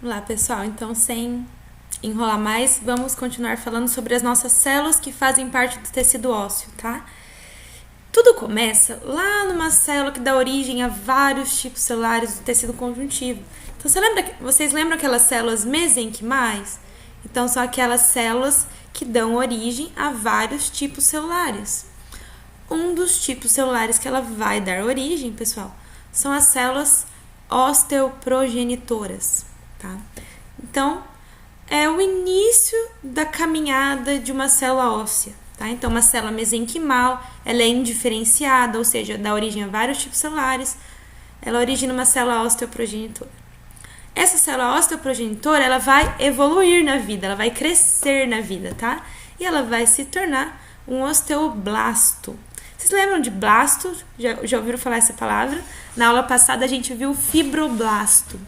Olá, pessoal. Então, sem enrolar mais, vamos continuar falando sobre as nossas células que fazem parte do tecido ósseo, tá? Tudo começa lá numa célula que dá origem a vários tipos celulares do tecido conjuntivo. Então, vocês lembram aquelas células mesenquimais? Então, são aquelas células que dão origem a vários tipos celulares. Um dos tipos celulares que ela vai dar origem, pessoal, são as células osteoprogenitoras, tá? Então, é o início da caminhada de uma célula óssea, tá? Então, uma célula mesenquimal, ela é indiferenciada, ou seja, dá origem a vários tipos celulares. Ela origina uma célula osteoprogenitora. Essa célula osteoprogenitora, ela vai evoluir na vida, ela vai crescer na vida, tá? E ela vai se tornar um osteoblasto. Vocês lembram de blasto? Já ouviram falar essa palavra? Na aula passada a gente viu o fibroblasto.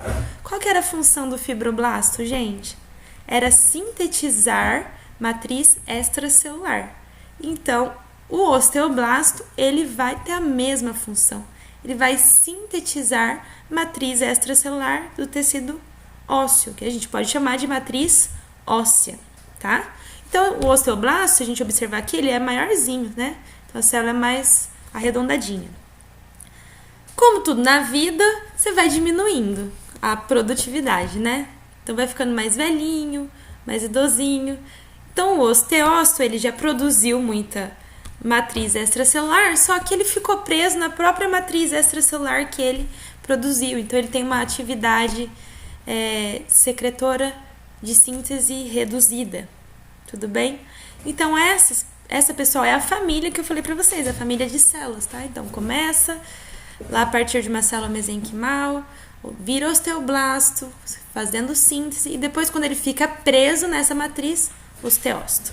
Qual que era a função do fibroblasto, gente? Era sintetizar matriz extracelular. Então, o osteoblasto, ele vai ter a mesma função. Ele vai sintetizar matriz extracelular do tecido ósseo, que a gente pode chamar de matriz óssea, tá? Então, o osteoblasto, se a gente observar aqui, ele é maiorzinho, né? Então, a célula é mais arredondadinha. Como tudo na vida, você vai diminuindo a produtividade, né? Então, vai ficando mais velhinho, mais idosinho. Então, o osteócito, ele já produziu muita matriz extracelular, só que ele ficou preso na própria matriz extracelular que ele produziu. Então, ele tem uma atividade secretora de síntese reduzida. Tudo bem? Então, essa, pessoal, é a família que eu falei pra vocês, a família de células, tá? Então, começa lá a partir de uma célula mesenquimal, vira osteoblasto, fazendo síntese, e depois, quando ele fica preso nessa matriz, osteócito.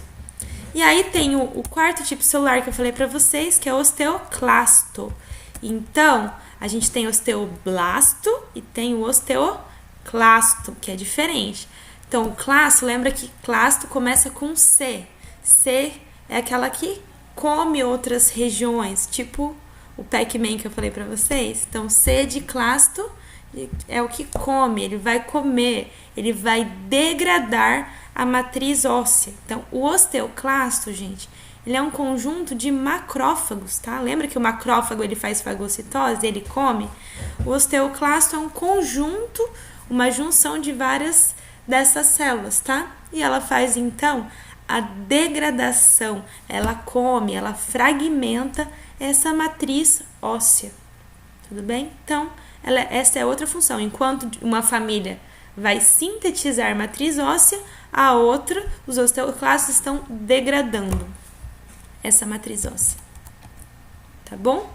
E aí tem o quarto tipo celular que eu falei pra vocês, que é o osteoclasto. Então, a gente tem osteoblasto e tem o osteoclasto, que é diferente. Então, o clasto, lembra que clasto começa com C. C é aquela que come outras regiões, tipo o Pac-Man que eu falei pra vocês. Então, C de clasto é o que come, ele vai comer, ele vai degradar a matriz óssea. Então, o osteoclasto, gente, ele é um conjunto de macrófagos, tá? Lembra que o macrófago, ele faz fagocitose, ele come? O osteoclasto é um conjunto, uma junção de várias dessas células, tá? E ela faz, então, a degradação, ela come, ela fragmenta essa matriz óssea, tudo bem? Então, essa é outra função. Enquanto uma família vai sintetizar matriz óssea, a outra, os osteoclastos estão degradando essa matriz óssea, tá bom?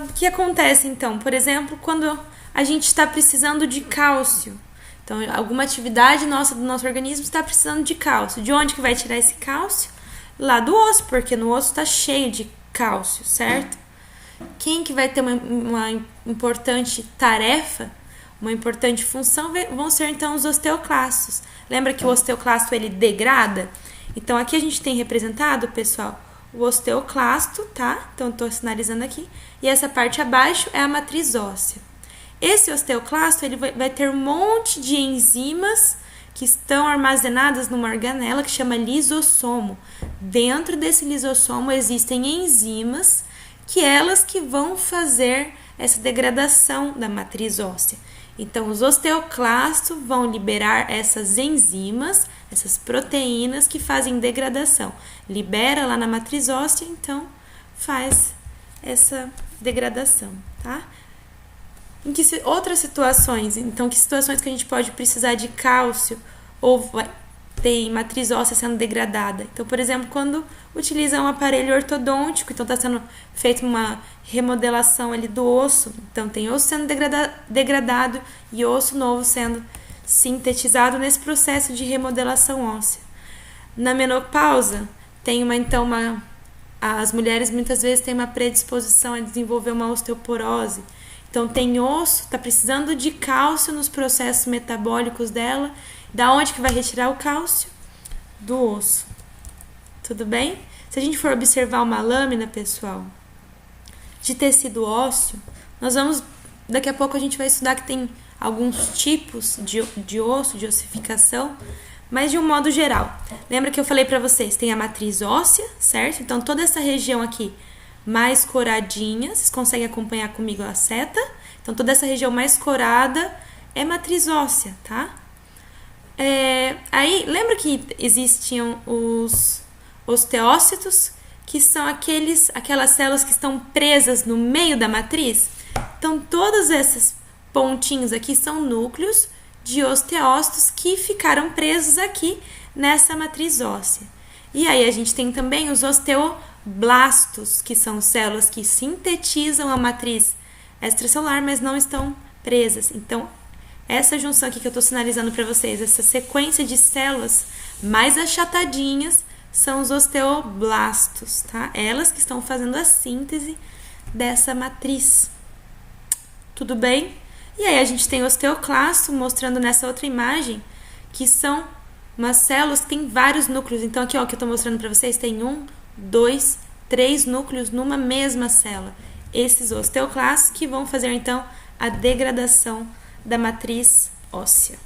O que acontece, então? Por exemplo, quando a gente está precisando de cálcio. Então, alguma atividade do nosso organismo está precisando de cálcio. De onde que vai tirar esse cálcio? Lá do osso, porque no osso está cheio de cálcio, certo? Quem que vai ter uma importante tarefa, uma importante função, vão ser então os osteoclastos. Lembra que o osteoclasto, ele degrada? Então, aqui a gente tem representado, pessoal, o osteoclasto, tá? Então, estou sinalizando aqui. E essa parte abaixo é a matriz óssea. Esse osteoclasto, ele vai ter um monte de enzimas que estão armazenadas numa organela que chama lisossomo. Dentro desse lisossomo existem enzimas que vão fazer essa degradação da matriz óssea. Então, os osteoclastos vão liberar essas enzimas, essas proteínas que fazem degradação. Libera lá na matriz óssea, então faz essa degradação, tá? Em que outras situações? Então, que situações que a gente pode precisar de cálcio ou tem matriz óssea sendo degradada? Então, por exemplo, quando utiliza um aparelho ortodôntico, então está sendo feita uma remodelação ali do osso, então tem osso sendo degradado e osso novo sendo sintetizado nesse processo de remodelação óssea. Na menopausa, as mulheres muitas vezes têm uma predisposição a desenvolver uma osteoporose. Então, tem osso, está precisando de cálcio nos processos metabólicos dela. Da onde que vai retirar o cálcio? Do osso. Tudo bem? Se a gente for observar uma lâmina, pessoal, de tecido ósseo, daqui a pouco a gente vai estudar que tem alguns tipos de osso, de ossificação, mas de um modo geral. Lembra que eu falei para vocês, tem a matriz óssea, certo? Então, toda essa região aqui mais coradinha, vocês conseguem acompanhar comigo a seta? Então, toda essa região mais corada é matriz óssea, tá? Aí, lembra que existiam os osteócitos, que são aquelas células que estão presas no meio da matriz? Então, todos esses pontinhos aqui são núcleos de osteócitos que ficaram presos aqui nessa matriz óssea. E aí a gente tem também os osteoblastos, que são células que sintetizam a matriz extracelular, mas não estão presas. Então, essa junção aqui que eu estou sinalizando para vocês, essa sequência de células mais achatadinhas, são os osteoblastos, tá? Elas que estão fazendo a síntese dessa matriz. Tudo bem? E aí a gente tem o osteoclasto, mostrando nessa outra imagem, que são umas células que têm vários núcleos. Então aqui, ó, que eu estou mostrando para vocês, tem 1, 2, 3 núcleos numa mesma célula. Esses osteoclastos que vão fazer, então, a degradação da matriz óssea.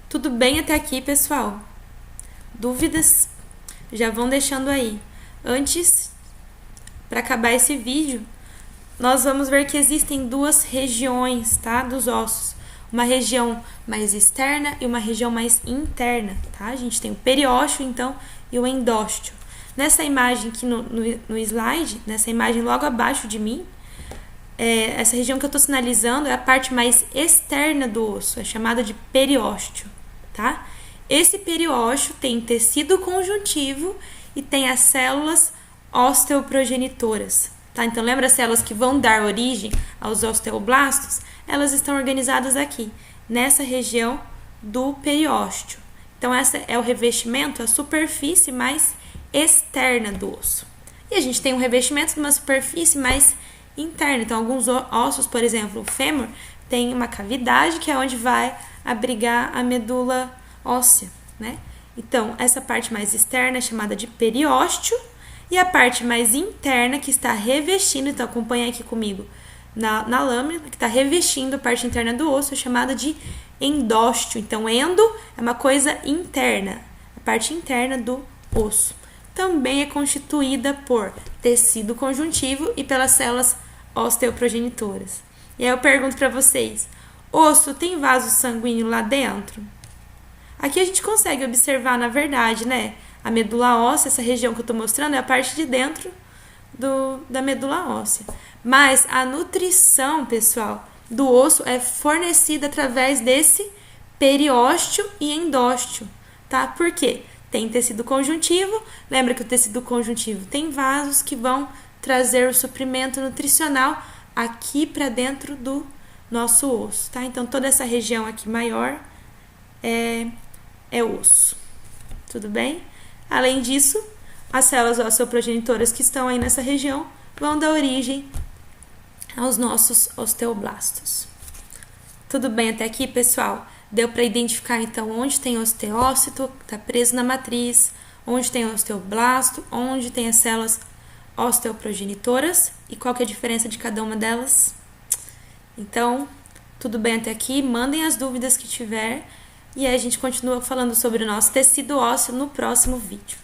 Tudo bem até aqui, pessoal? Dúvidas? Já vão deixando aí. Antes, para acabar esse vídeo, nós vamos ver que existem duas regiões, tá, dos ossos. Uma região mais externa e uma região mais interna, tá? A gente tem o periósteo, então, e o endósteo. Nessa imagem aqui no slide, nessa imagem logo abaixo de mim, essa região que eu estou sinalizando é a parte mais externa do osso, é chamada de periósteo, tá? Esse periósteo tem tecido conjuntivo e tem as células osteoprogenitoras. Tá? Então, lembra as células que vão dar origem aos osteoblastos? Elas estão organizadas aqui, nessa região do periósteo. Então, essa é o revestimento, a superfície mais externa do osso. E a gente tem um revestimento de uma superfície mais interna. Então, alguns ossos, por exemplo, o fêmur, tem uma cavidade que é onde vai abrigar a medula óssea, né? Então, essa parte mais externa é chamada de periósteo. E a parte mais interna que está revestindo, então acompanha aqui comigo na lâmina, que está revestindo a parte interna do osso, é chamada de endósteo. Então, endo é uma coisa interna, a parte interna do osso. Também é constituída por tecido conjuntivo e pelas células osteoprogenitoras. E aí eu pergunto para vocês, osso tem vaso sanguíneo lá dentro? Aqui a gente consegue observar, na verdade, né? A medula óssea, essa região que eu estou mostrando, é a parte de dentro da medula óssea. Mas a nutrição, pessoal, do osso é fornecida através desse periósteo e endósteo, tá? Por quê? Tem tecido conjuntivo, lembra que o tecido conjuntivo tem vasos que vão trazer o suprimento nutricional aqui para dentro do nosso osso, tá? Então, toda essa região aqui maior é osso. Tudo bem? Além disso, as células osteoprogenitoras que estão aí nessa região vão dar origem aos nossos osteoblastos. Tudo bem até aqui, pessoal? Deu para identificar, então, onde tem osteócito, está preso na matriz, onde tem osteoblasto, onde tem as células osteoprogenitoras e qual que é a diferença de cada uma delas? Então, tudo bem até aqui? Mandem as dúvidas que tiver. E aí a gente continua falando sobre o nosso tecido ósseo no próximo vídeo.